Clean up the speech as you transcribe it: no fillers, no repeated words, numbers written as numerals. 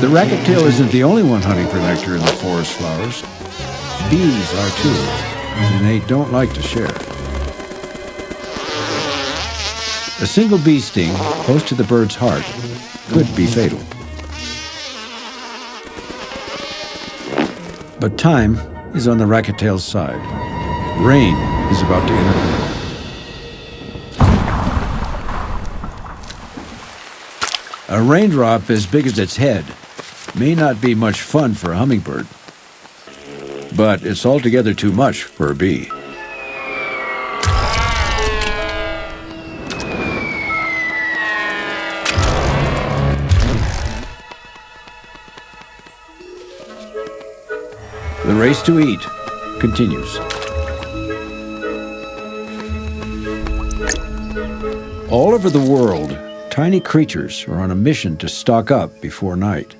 The rackettail isn't the only one hunting for nectar in the forest flowers. Bees are too, and they don't like to share. A single bee sting close to the bird's heart could be fatal. But time is on the rackettail's side. Rain is about to enter. A raindrop as big as its head may not be much fun for a hummingbird, but it's altogether too much for a bee. The race to eat continues. All over the world, tiny creatures are on a mission to stock up before night.